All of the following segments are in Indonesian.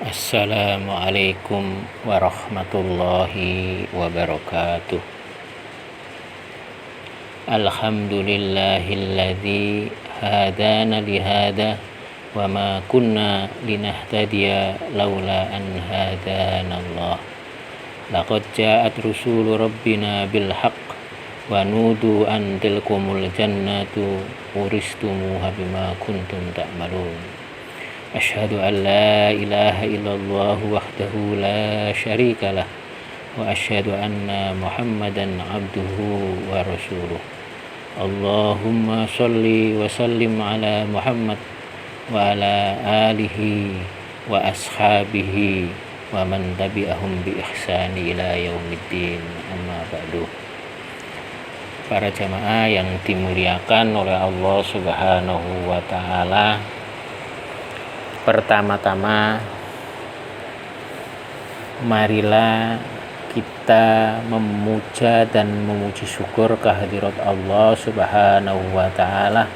Assalamualaikum warahmatullahi wabarakatuh. Alhamdulillahilladzi hadana lihada wa ma kunna linahtadiya laula an hadanallah. Laqad ja'at rusulu rabbina bil haqq wa nudu an tilkumul jannatu uristumuha bima kuntum ta'malun. Asyhadu an la ilaha illallah wahdahu la syarika lah wa asyhadu anna Muhammadan abduhu wa rasuluh. Allahumma sholli wa sallim ala Muhammad wa ala alihi wa ashabihi wa man tabi'ahum bi ihsani ila yaumiddin. Amma ba'du. Para jamaah yang dimuliakan oleh Allah Subhanahu wa taala, pertama-tama marilah kita memuja dan memuji syukur kehadirat Allah Subhanahu wa taala,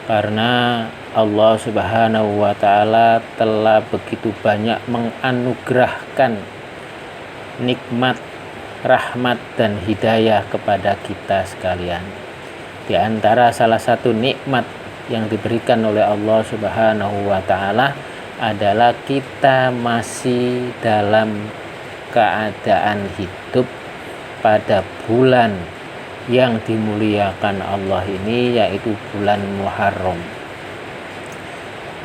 karena Allah Subhanahu wa taala telah begitu banyak menganugerahkan nikmat, rahmat dan hidayah kepada kita sekalian. Di antara salah satu nikmat yang diberikan oleh Allah Subhanahu wa taala adalah kita masih dalam keadaan hidup pada bulan yang dimuliakan Allah ini, yaitu bulan Muharram,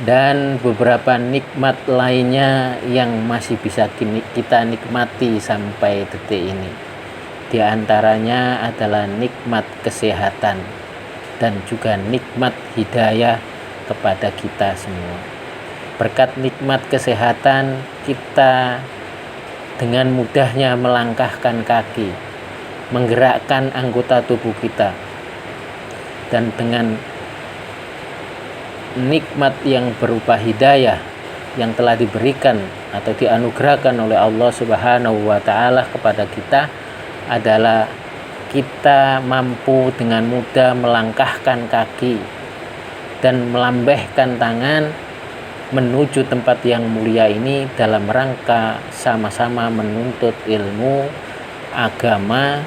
dan beberapa nikmat lainnya yang masih bisa kita nikmati sampai detik ini. Di antaranya adalah nikmat kesehatan dan juga nikmat hidayah kepada kita semua. Berkat nikmat kesehatan, kita dengan mudahnya melangkahkan kaki, menggerakkan anggota tubuh kita, dan dengan nikmat yang berupa hidayah yang telah diberikan atau dianugerahkan oleh Allah Subhanahu wa taala kepada kita adalah kita mampu dengan mudah melangkahkan kaki dan melambaikan tangan menuju tempat yang mulia ini dalam rangka sama-sama menuntut ilmu agama,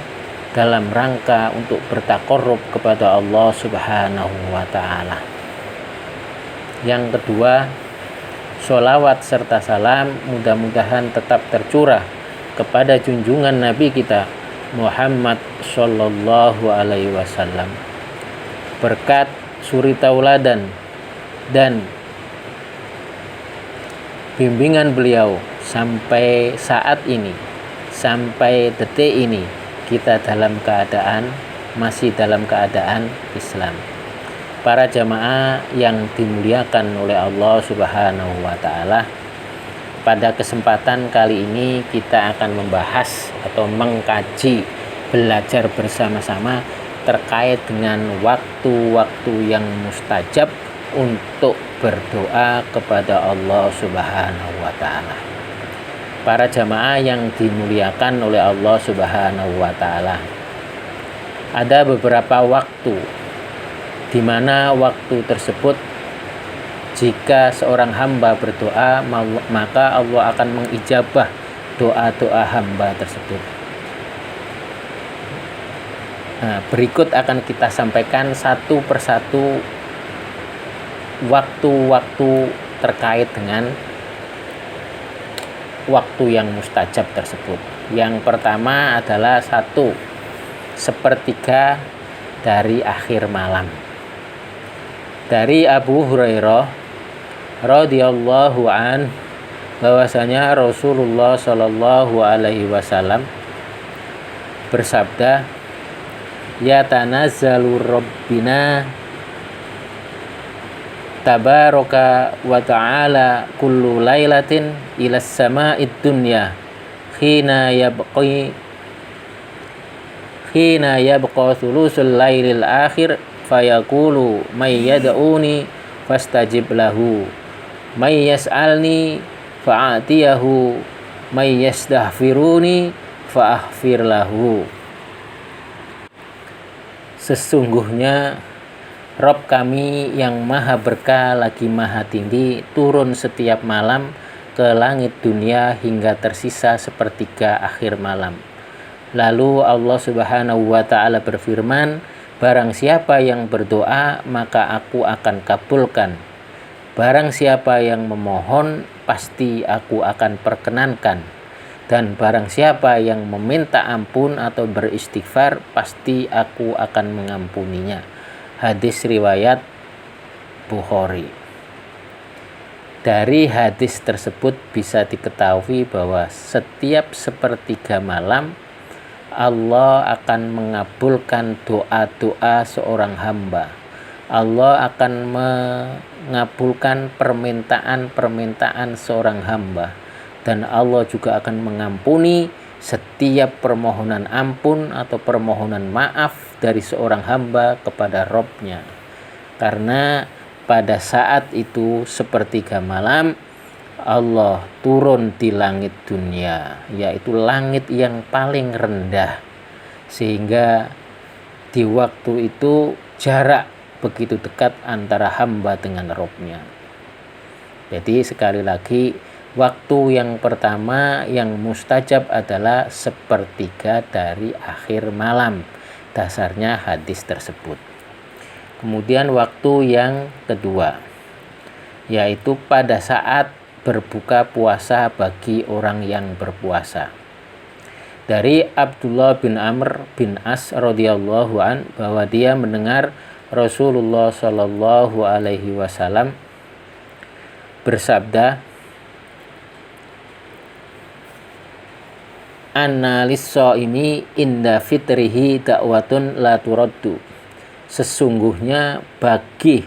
dalam rangka untuk bertaqarrub kepada Allah Subhanahu wa taala. Yang kedua, sholawat serta salam mudah-mudahan tetap tercurah kepada junjungan Nabi kita Muhammad Sallallahu Alaihi Wasallam. Berkat suri tauladan dan bimbingan beliau sampai saat ini, sampai detik ini, kita masih dalam keadaan Islam. Para jamaah yang dimuliakan oleh Allah Subhanahu wa taala, pada kesempatan kali ini kita akan membahas atau mengkaji, belajar bersama-sama terkait dengan waktu-waktu yang mustajab untuk berdoa kepada Allah Subhanahu wa taala. Para jamaah yang dimuliakan oleh Allah Subhanahu wa taala, ada beberapa waktu di mana waktu tersebut jika seorang hamba berdoa, maka Allah akan mengijabah doa-doa hamba tersebut. Nah, berikut akan kita sampaikan satu persatu waktu-waktu terkait dengan waktu yang mustajab tersebut. Yang pertama adalah 1/3 dari akhir malam. Dari Abu Hurairah radhiyallahu an, bahwasanya Rasulullah Shallallahu alaihi wasallam bersabda, ya tanazzalu rabbina tabaraka wa ta'ala kullu lailatin ila sama'id dunya hina yabqa thulusul lailil akhir fayaqulu may yad'uni fastajib lahu, may yas'alni fa'atiyahu, may yastaghfiruni fa'aghfir lahu. Sesungguhnya Rob kami yang maha berkah lagi maha tinggi turun setiap malam ke langit dunia hingga tersisa sepertiga akhir malam. Lalu Allah Subhanahu wa ta'ala berfirman, barang siapa yang berdoa maka aku akan kabulkan. Barang siapa yang memohon pasti aku akan perkenankan. Dan barang siapa yang meminta ampun atau beristighfar pasti aku akan mengampuninya. Hadis riwayat Bukhari. Dari hadis tersebut bisa diketahui bahwa setiap sepertiga malam Allah akan mengabulkan doa-doa seorang hamba. Allah akan mengabulkan permintaan-permintaan seorang hamba. Dan Allah juga akan mengampuni setiap permohonan ampun atau permohonan maaf dari seorang hamba kepada Rabb-Nya. Karena pada saat itu sepertiga malam Allah turun di langit dunia, yaitu langit yang paling rendah, sehingga di waktu itu jarak begitu dekat antara hamba dengan Rabb-Nya. Jadi sekali lagi, waktu yang pertama yang mustajab adalah sepertiga dari akhir malam. Dasarnya hadis tersebut. Kemudian waktu yang kedua, yaitu pada saat berbuka puasa bagi orang yang berpuasa. Dari Abdullah bin Amr bin As radhiyallahu an bahwa dia mendengar Rasulullah shallallahu alaihi wasallam bersabda, anna lis-shaimi inda fitrihi da'watun la turaddu. Sesungguhnya bagi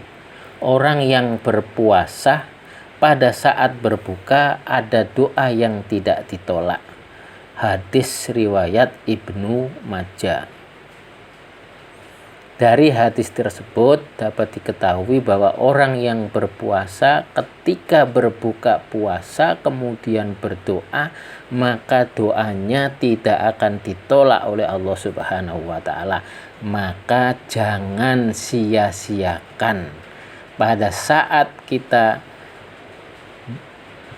orang yang berpuasa pada saat berbuka ada doa yang tidak ditolak. Hadis riwayat Ibnu Majah. Dari hadis tersebut dapat diketahui bahwa orang yang berpuasa ketika berbuka puasa kemudian berdoa, maka doanya tidak akan ditolak oleh Allah Subhanahu wa ta'ala. Maka jangan sia-siakan pada saat kita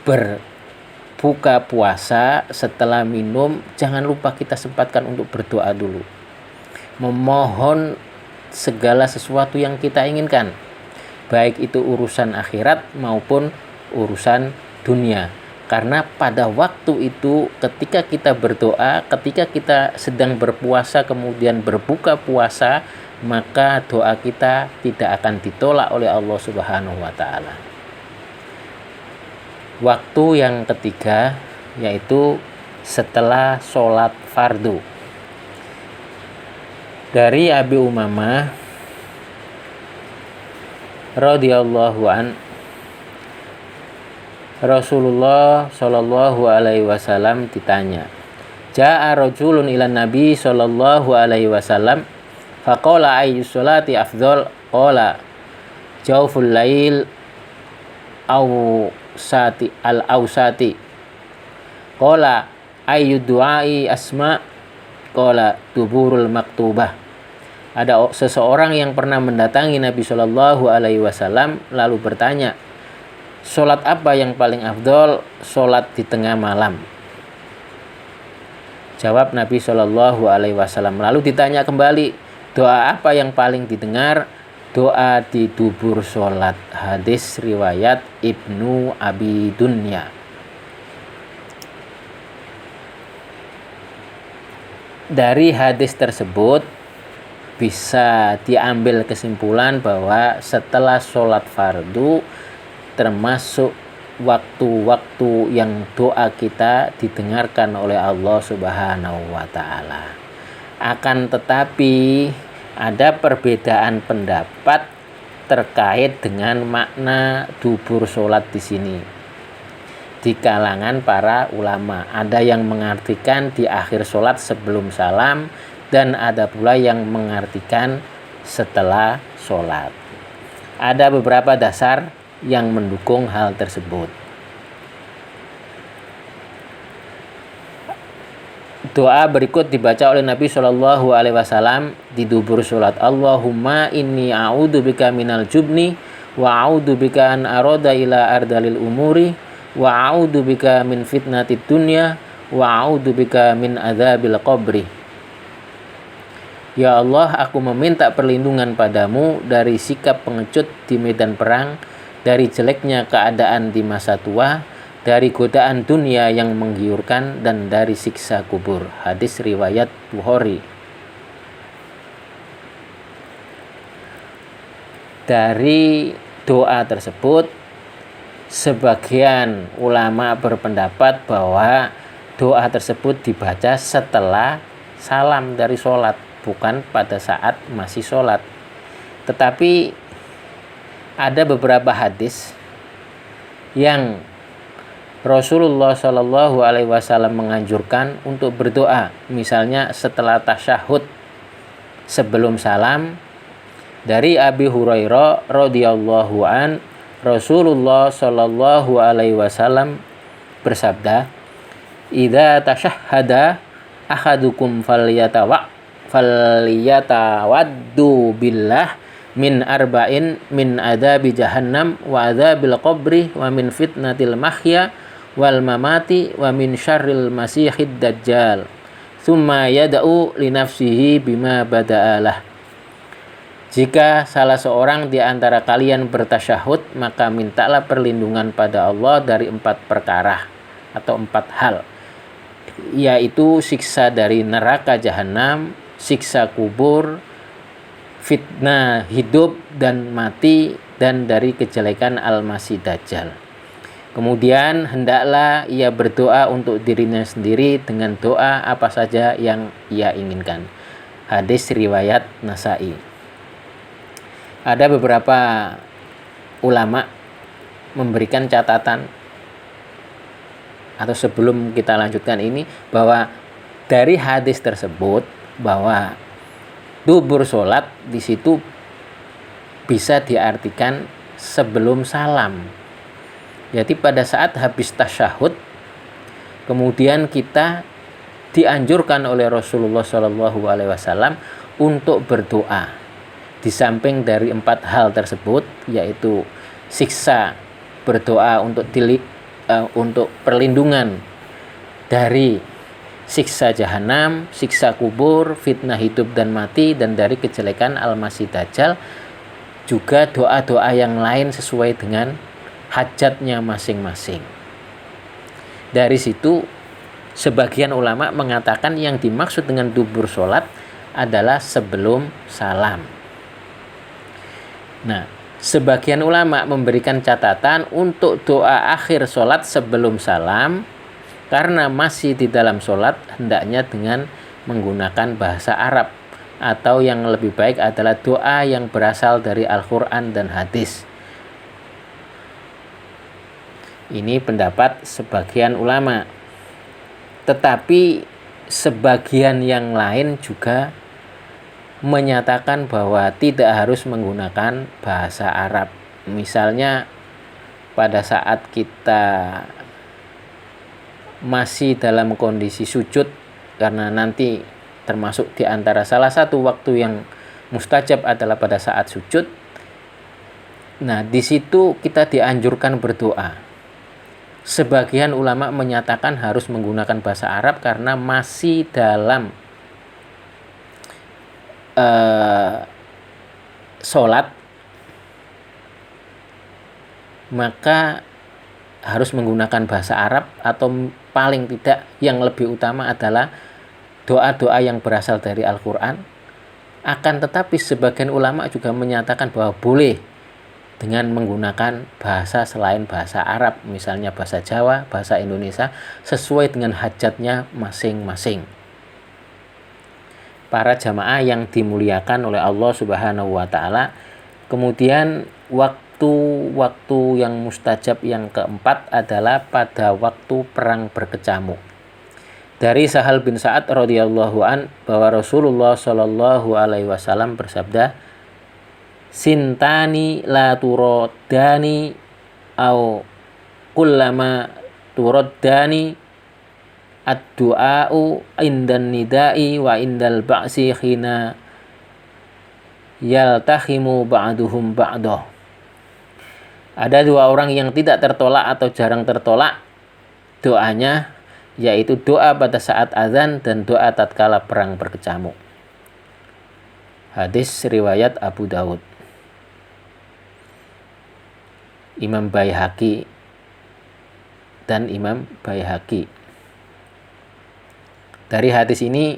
berbuka puasa, setelah minum jangan lupa kita sempatkan untuk berdoa dulu, memohon segala sesuatu yang kita inginkan, baik itu urusan akhirat maupun urusan dunia. Karena pada waktu itu ketika kita berdoa, ketika kita sedang berpuasa kemudian berbuka puasa, maka doa kita tidak akan ditolak oleh Allah Subhanahu wa ta'ala. Waktu yang ketiga yaitu setelah sholat fardu. Dari Abi Umamah radhiyallahu an, Rasulullah shallallahu alaihi wasallam ditanya, Ja'a rajulun ila Nabi sallallahu alaihi wasallam faqala ayyus sholati afdhal, qala jawful lail sati al-ausati, qala ayyu du'ai asma, qala duburul maktubah. Ada seseorang yang pernah mendatangi Nabi Shallallahu alaihi wasallam lalu bertanya, sholat apa yang paling afdol? Sholat di tengah malam. Jawab Nabi Shallallahu alaihi wasallam. Lalu ditanya kembali, doa apa yang paling didengar? Doa di dubur sholat. Hadis riwayat Ibnu Abi Dunya. Dari hadis tersebut bisa diambil kesimpulan bahwa setelah sholat fardu termasuk waktu-waktu yang doa kita didengarkan oleh Allah Subhanahu wa ta'ala. Akan tetapi ada perbedaan pendapat terkait dengan makna dubur sholat di sini di kalangan para ulama. Ada yang mengartikan di akhir sholat sebelum salam, dan ada pula yang mengartikan setelah sholat. Ada beberapa dasar yang mendukung hal tersebut. Doa berikut dibaca oleh Nabi Shallallahu alaihi wasallam di dubur sholat. Allahumma inni a'udzubika minal jubni wa a'udzubika an aroda ila ardalil umuri wa a'udzubika min fitnatid dunya wa a'udzubika min adzabil qabri. Ya Allah, aku meminta perlindungan padamu dari sikap pengecut di medan perang, dari jeleknya keadaan di masa tua, dari godaan dunia yang menggiurkan, dan dari siksa kubur. Hadis riwayat Bukhari. Dari doa tersebut, sebagian ulama berpendapat bahwa doa tersebut dibaca setelah salam dari sholat, bukan pada saat masih sholat. Tetapi ada beberapa hadis yang Rasulullah Shallallahu Alaihi Wasallam menganjurkan untuk berdoa, misalnya setelah tasyahud sebelum salam. Dari Abi Hurairah radhiyallahu an, Rasulullah Shallallahu Alaihi Wasallam bersabda, "Idza tasyahhada ahadukum falyatawaddu billah min arba'in min adzabi jahannam wa adzabil qabri wa min fitnatil mahya wal mamati wa min syarril masihid dajjal. Tsumma yad'u li nafsihi bima bada'alah." Jika salah seorang di antara kalian bertasyahud, maka mintalah perlindungan pada Allah dari 4 perkara atau 4 hal, yaitu siksa dari neraka jahanam, siksa kubur, fitnah hidup dan mati, dan dari kejelekan al-masih dajjal. Kemudian hendaklah ia berdoa untuk dirinya sendiri dengan doa apa saja yang ia inginkan. Hadis riwayat Nasa'i. Ada beberapa ulama memberikan catatan, atau sebelum kita lanjutkan ini, bahwa dari hadis tersebut bahwa dubur sholat di situ bisa diartikan sebelum salam. Jadi pada saat habis tasyahud, kemudian kita dianjurkan oleh Rasulullah Shallallahu Alaihi Wasallam untuk berdoa. Di samping dari 4 hal tersebut, yaitu siksa, berdoa untuk perlindungan dari siksa jahanam, siksa kubur, fitnah hidup dan mati, dan dari kejelekan al-masih dajjal, juga doa-doa yang lain sesuai dengan hajatnya masing-masing. Dari situ sebagian ulama mengatakan yang dimaksud dengan dubur sholat adalah sebelum salam. Nah, sebagian ulama memberikan catatan untuk doa akhir sholat sebelum salam, karena masih di dalam sholat hendaknya dengan menggunakan bahasa Arab, atau yang lebih baik adalah doa yang berasal dari Al-Quran dan hadis. Ini pendapat sebagian ulama. Tetapi sebagian yang lain juga menyatakan bahwa tidak harus menggunakan bahasa Arab. Misalnya pada saat kita masih dalam kondisi sujud, karena nanti termasuk di antara salah satu waktu yang mustajab adalah pada saat sujud. Nah, di situ kita dianjurkan berdoa. Sebagian ulama menyatakan harus menggunakan bahasa Arab karena masih dalam sholat, maka harus menggunakan bahasa Arab, atau paling tidak yang lebih utama adalah doa-doa yang berasal dari Al-Quran. Akan tetapi sebagian ulama juga menyatakan bahwa boleh dengan menggunakan bahasa selain bahasa Arab, misalnya bahasa Jawa, bahasa Indonesia, sesuai dengan hajatnya masing-masing. Para jamaah yang dimuliakan oleh Allah Subhanahu wa Ta'ala. Kemudian waktu yang mustajab yang keempat adalah pada waktu perang berkecamuk. Dari Sahal bin Sa'ad radhiyallahu an bahwa Rasulullah Shallallahu Alaihi Wasallam bersabda, "Sintani la turadani au kullama turadani ad-du'a'u indan nida'i wa indal ba'si khina yaltahimu ba'duhum ba'dah." Ada dua orang yang tidak tertolak atau jarang tertolak doanya, yaitu doa pada saat azan dan doa tatkala perang berkecamuk. Hadis riwayat Abu Dawud. Imam Baihaqi dan Imam Baihaqi. Dari hadis ini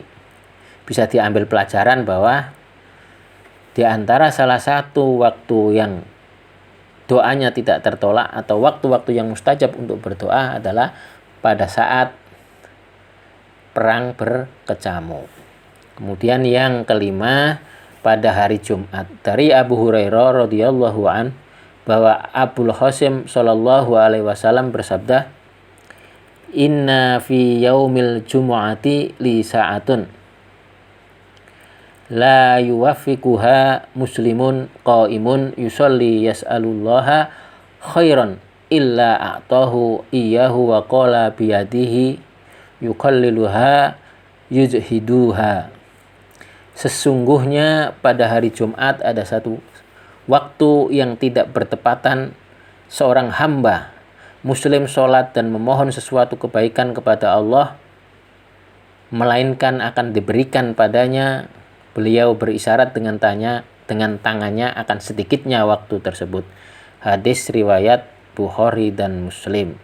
bisa diambil pelajaran bahwa di antara salah satu waktu yang doanya tidak tertolak atau waktu-waktu yang mustajab untuk berdoa adalah pada saat perang berkecamuk. Kemudian yang kelima, pada hari Jumat. Dari Abu Hurairah radhiyallahu an bahwa Abul Qasim sallallahu alaihi wasallam bersabda, "Inna fi yaumil jumu'ati li sa'atun la yuwaffiquha muslimun qa'imun yusalli yas'alullaha khairan illa a'tahu iyyahu wa qala biyadihi yuqalliluha yujhiduha." Sesungguhnya pada hari Jumat ada satu waktu yang tidak bertepatan seorang hamba muslim sholat dan memohon sesuatu kebaikan kepada Allah, melainkan akan diberikan padanya. Beliau berisyarat dengan tangannya akan sedikitnya waktu tersebut. Hadis riwayat Bukhari dan Muslim.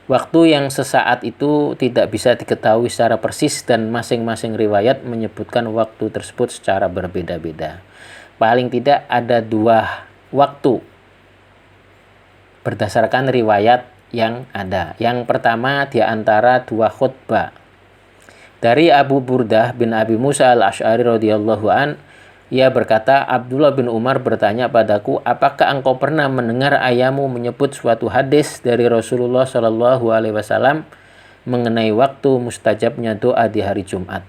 Waktu yang sesaat itu tidak bisa diketahui secara persis dan masing-masing riwayat menyebutkan waktu tersebut secara berbeda-beda. Paling tidak ada dua waktu berdasarkan riwayat yang ada. Yang pertama di antara dua khutbah. Dari Abu Burdah bin Abi Musa al-Asy'ari radhiyallahu an, ia berkata, Abdullah bin Umar bertanya padaku, apakah engkau pernah mendengar ayahmu menyebut suatu hadis dari Rasulullah Shallallahu Alaihi Wasallam mengenai waktu mustajabnya doa di hari Jumat?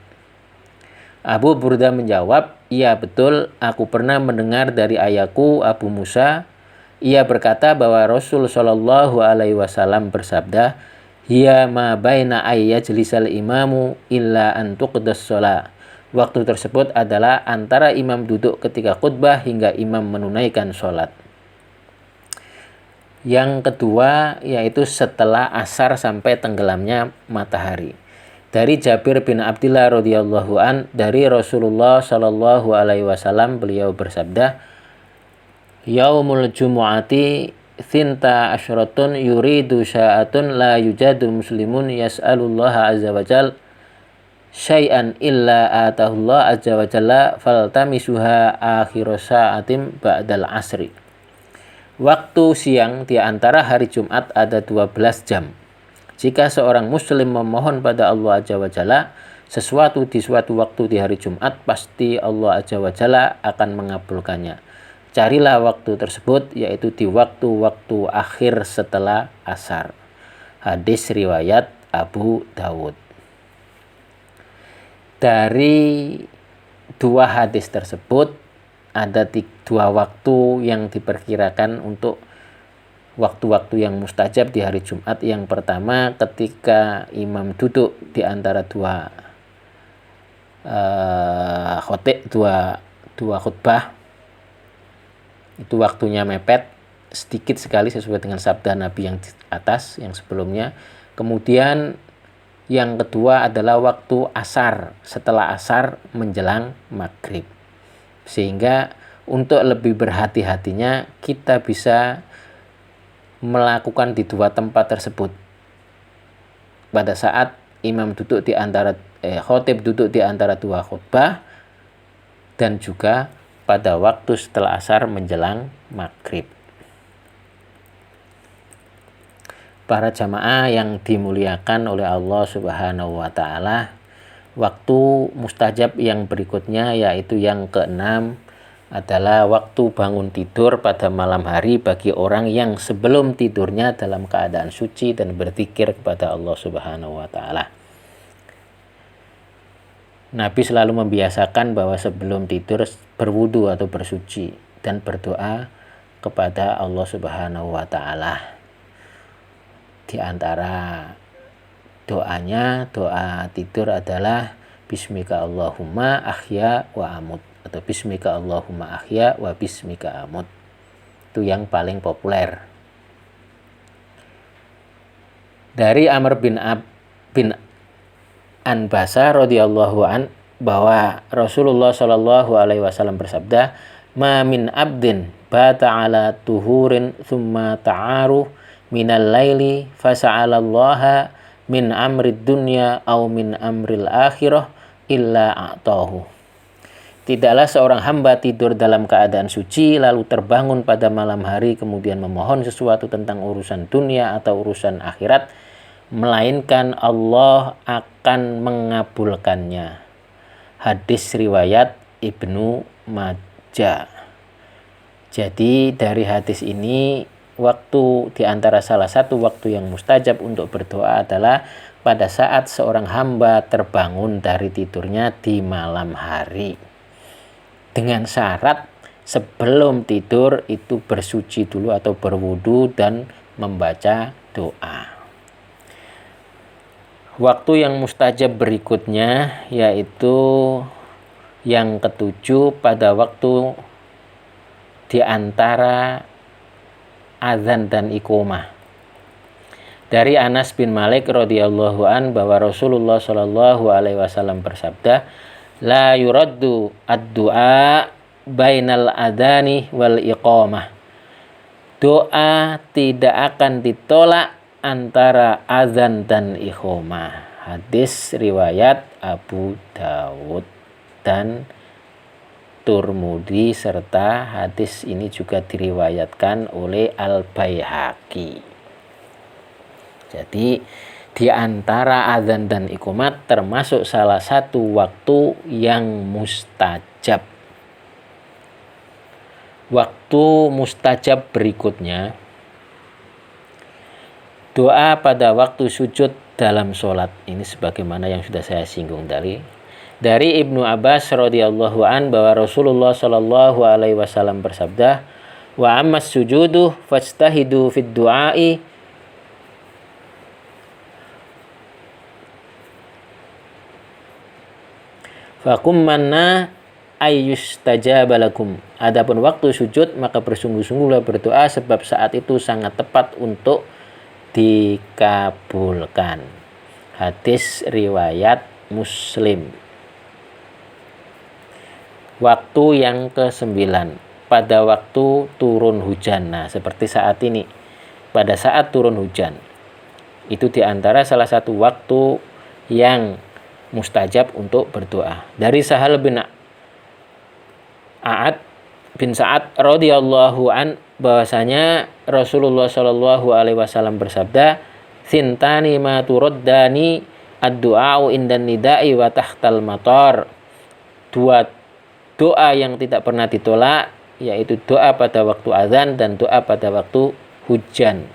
Abu Burdah menjawab, iya betul, aku pernah mendengar dari ayahku Abu Musa. Ia berkata bahwa Rasul Shallallahu Alaihi Wasallam bersabda, hiya ma baina ayyajlisal imamu illa an tuqdas shalah. Waktu tersebut adalah antara imam duduk ketika khutbah hingga imam menunaikan sholat. Yang kedua yaitu setelah asar sampai tenggelamnya matahari. Dari Jabir bin Abdillah radhiyallahu an, dari Rasulullah Shallallahu alaihi wasallam beliau bersabda, yaumul jumu'ati thinta asyratun yuridu sya'atun la yujadu muslimun yas'alullaha azza wa jal syai'an illa atahullah azza wa jalla faltamisuha akhir sa'atim ba'dal asri. Waktu siang di antara hari Jumat ada 12 jam. Jika seorang muslim memohon pada Allah azza wa jalla sesuatu di suatu waktu di hari Jumat, pasti Allah azza wa jalla akan mengabulkannya. Carilah waktu tersebut, yaitu di waktu-waktu akhir setelah asar. Hadis riwayat Abu Dawud. Dari dua hadis tersebut ada dua waktu yang diperkirakan untuk waktu-waktu yang mustajab di hari Jumat. Yang pertama ketika imam duduk di antara dua khutbah, itu waktunya mepet sedikit sekali sesuai dengan sabda Nabi yang di atas yang sebelumnya. Kemudian yang kedua adalah waktu asar, setelah asar menjelang maghrib. Sehingga untuk lebih berhati-hatinya kita bisa melakukan di dua tempat tersebut. Pada saat imam duduk di antara khotib duduk di antara dua khutbah, dan juga pada waktu setelah asar menjelang maghrib. Para jamaah yang dimuliakan oleh Allah Subhanahu wa taala, waktu mustajab yang berikutnya yaitu yang keenam adalah waktu bangun tidur pada malam hari bagi orang yang sebelum tidurnya dalam keadaan suci dan berzikir kepada Allah Subhanahu wa taala. Nabi selalu membiasakan bahwa sebelum tidur berwudu atau bersuci dan berdoa kepada Allah Subhanahu wa taala. Di antara doanya, doa tidur adalah bismika Allahumma ahya wa amut, atau bismika Allahumma ahya wa bismika amut. Itu yang paling populer. Dari Amr bin Anbasa radhiyallahu an bahwa Rasulullah Shallallahu alaihi wasallam bersabda, "Ma min abdin bata ala tuhurin thumma ta'aru minal laili fasa'alallaha min amrid dunya au min amril akhirah illa a'tahu." Tidaklah seorang hamba tidur dalam keadaan suci lalu terbangun pada malam hari kemudian memohon sesuatu tentang urusan dunia atau urusan akhirat, melainkan Allah akan mengabulkannya. Hadis riwayat Ibnu Majah. Jadi dari hadis ini, waktu di antara salah satu waktu yang mustajab untuk berdoa adalah pada saat seorang hamba terbangun dari tidurnya di malam hari. Dengan syarat sebelum tidur itu bersuci dulu atau berwudu dan membaca doa. Waktu yang mustajab berikutnya yaitu yang ketujuh pada waktu di antara azan dan iqomah. Dari Anas bin Malik radhiyallahu an bahwa Rasulullah shallallahu alaihi wasallam bersabda, "La yuraddu ad-du'a bainal adani wal iqomah." Doa tidak akan ditolak antara azan dan iqomah. Hadis riwayat Abu Dawud dan Turmudi, serta hadis ini juga diriwayatkan oleh Al-Baihaqi. Jadi di antara azan dan iqomat termasuk salah satu waktu yang mustajab. Waktu mustajab berikutnya, doa pada waktu sujud dalam sholat. Ini sebagaimana yang sudah saya singgung tadi. Dari Ibnu Abbas radhiyallahu an bahwa Rasulullah shallallahu alaihi wasallam bersabda, "Wa ammas sujudu fajtahidu fid du'ai fakum manna ayyustajaba lakum." Adapun waktu sujud maka bersungguh-sungguhlah berdoa sebab saat itu sangat tepat untuk dikabulkan. Hadis riwayat Muslim. Waktu yang ke-9 pada waktu turun hujan. Nah, seperti saat ini, pada saat turun hujan, itu diantara salah satu waktu yang mustajab untuk berdoa. Dari Sahal bin Sa'ad radhiyallahu an bahwasanya Rasulullah shallallahu alaihi wasallam bersabda, "Sintani ma turaddani ad-du'a'u indan nida'i wa tahtal matar." Dua doa yang tidak pernah ditolak, yaitu doa pada waktu azan dan doa pada waktu hujan.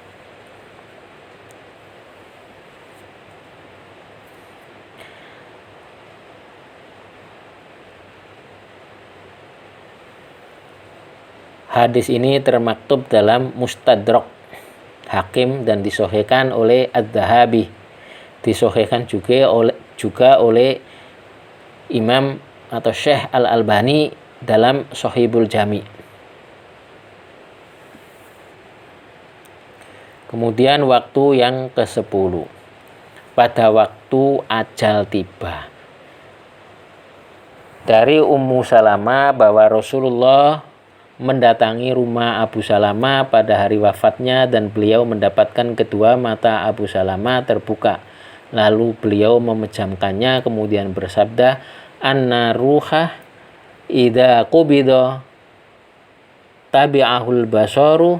Hadis ini termaktub dalam Mustadrak Hakim dan disahihkan oleh Adz-Dzahabi. Disahihkan juga oleh Imam atau Syekh Al-Albani dalam Shahihul Jami. Kemudian waktu yang ke-10 pada waktu ajal tiba. Dari Ummu Salamah bahwa Rasulullah mendatangi rumah Abu Salamah pada hari wafatnya dan beliau mendapatkan kedua mata Abu Salamah terbuka. Lalu beliau memejamkannya kemudian bersabda, "Anna ruhah idza qubida tabi'ahul basaru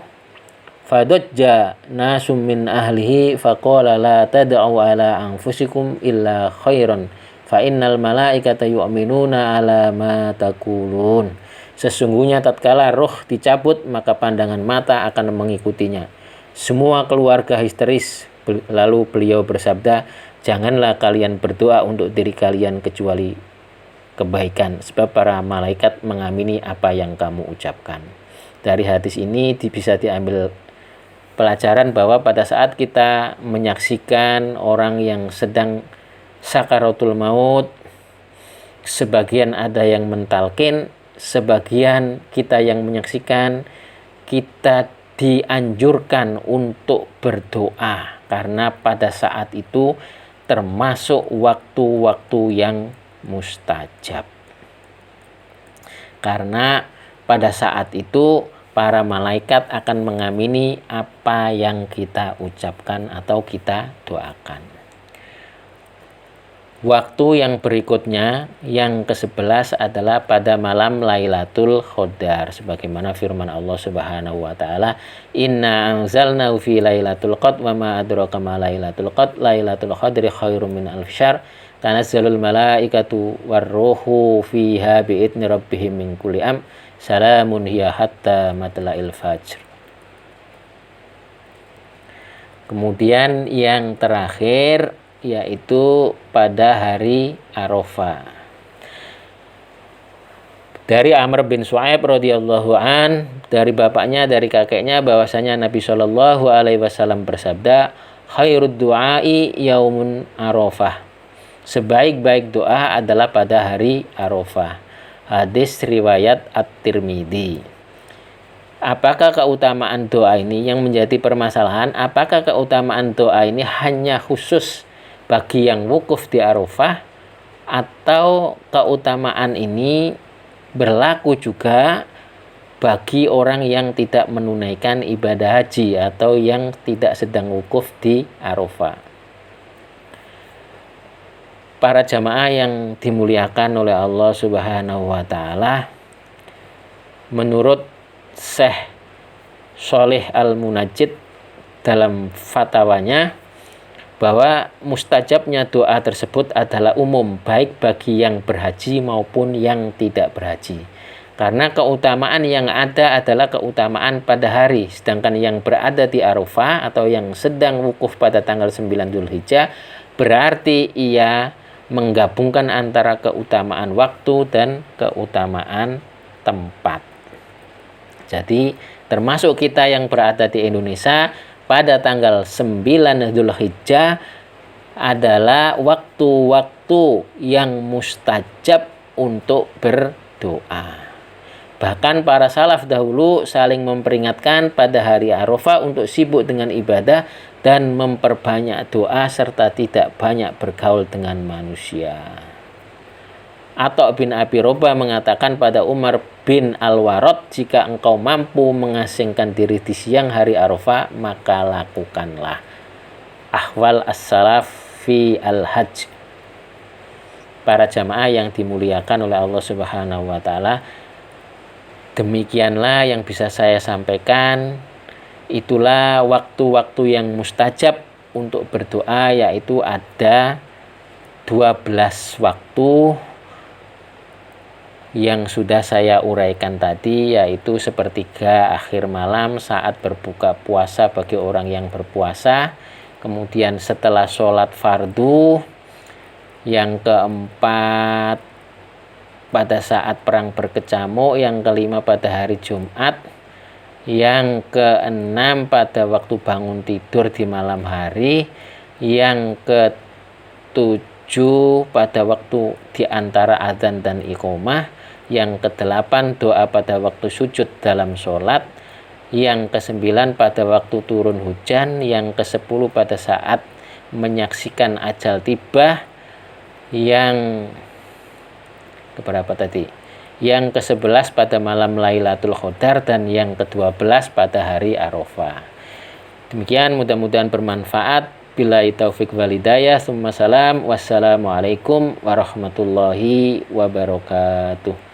fadajja nasum min ahlihi faqala la tad'u ala anfusikum illa khairan fa innal malaikata yu'minuna ala ma taqulun." Sesungguhnya tatkala roh dicabut maka pandangan mata akan mengikutinya. Semua keluarga histeris. Lalu beliau bersabda, "Janganlah kalian berdoa untuk diri kalian kecuali kebaikan, sebab para malaikat mengamini apa yang kamu ucapkan." Dari hadis ini bisa diambil pelajaran bahwa pada saat kita menyaksikan orang yang sedang sakaratul maut, sebagian ada yang mentalkin, sebagian kita yang menyaksikan, kita dianjurkan untuk berdoa, karena pada saat itu termasuk waktu-waktu yang mustajab. Karena pada saat itu para malaikat akan mengamini apa yang kita ucapkan atau kita doakan. Waktu yang berikutnya, yang ke-11 adalah pada malam Lailatul Qadar, sebagaimana firman Allah Subhanahu wa taala, "Inna anzalnahu fi Lailatul Qadr wa ma adraka ma Lailatul Qadr, Lailatul Qadri khairum min alf syahr, tanazzalul malaikatu warruhu fiha bi'idzni rabbihim min kulli am, salamun hiya hatta matla'il fajr." Kemudian yang terakhir yaitu pada hari Arafah. Dari Amr bin Shu'aib radhiyallahu an, dari bapaknya, dari kakeknya, bahwasanya Nabi Shallallahu alaihi wasallam bersabda, "Khairud du'ai yaumun Arafah." Sebaik-baik doa adalah pada hari Arafah. Hadis riwayat At-Tirmidzi. Apakah keutamaan doa ini yang menjadi permasalahan? Apakah keutamaan doa ini hanya khusus bagi yang wukuf di Arafah, atau keutamaan ini berlaku juga bagi orang yang tidak menunaikan ibadah haji atau yang tidak sedang wukuf di Arafah? Para jamaah yang dimuliakan oleh Allah Subhanahu wa taala, menurut Syekh Sholih Al-Munajjid dalam fatwanya, bahwa mustajabnya doa tersebut adalah umum, baik bagi yang berhaji maupun yang tidak berhaji. Karena keutamaan yang ada adalah keutamaan pada hari, sedangkan yang berada di Arafah atau yang sedang wukuf pada tanggal 9 Dzulhijjah berarti ia menggabungkan antara keutamaan waktu dan keutamaan tempat. Jadi termasuk kita yang berada di Indonesia, pada tanggal 9 Dzulhijjah adalah waktu-waktu yang mustajab untuk berdoa. Bahkan para salaf dahulu saling memperingatkan pada hari Arafah untuk sibuk dengan ibadah dan memperbanyak doa serta tidak banyak bergaul dengan manusia. Atha bin Abi Robah mengatakan pada Umar bin Al-Warad, "Jika engkau mampu mengasingkan diri di siang hari Arafah, maka lakukanlah." Ahwal as-salaf fi al-hajj. Para jamaah yang dimuliakan oleh Allah Subhanahu wa taala, demikianlah yang bisa saya sampaikan. Itulah waktu-waktu yang mustajab untuk berdoa, yaitu ada 12 waktu yang sudah saya uraikan tadi, yaitu sepertiga akhir malam saat berbuka puasa bagi orang yang berpuasa, kemudian setelah sholat fardu, yang keempat pada saat perang berkecamuk, yang kelima pada hari Jumat, yang keenam pada waktu bangun tidur di malam hari, yang ketujuh pada waktu di antara adzan dan iqomah, yang kedelapan doa pada waktu sujud dalam sholat, yang kesembilan pada waktu turun hujan, yang kesepuluh pada saat menyaksikan ajal tiba, yang keberapa tadi? Yang ke-11 pada malam Lailatul Qadar, dan yang ke-12 pada hari Arafah. Demikian, mudah-mudahan bermanfaat. Billahi taufik wal hidayah. Tsumma salam. Wassalamualaikum warahmatullahi wabarakatuh.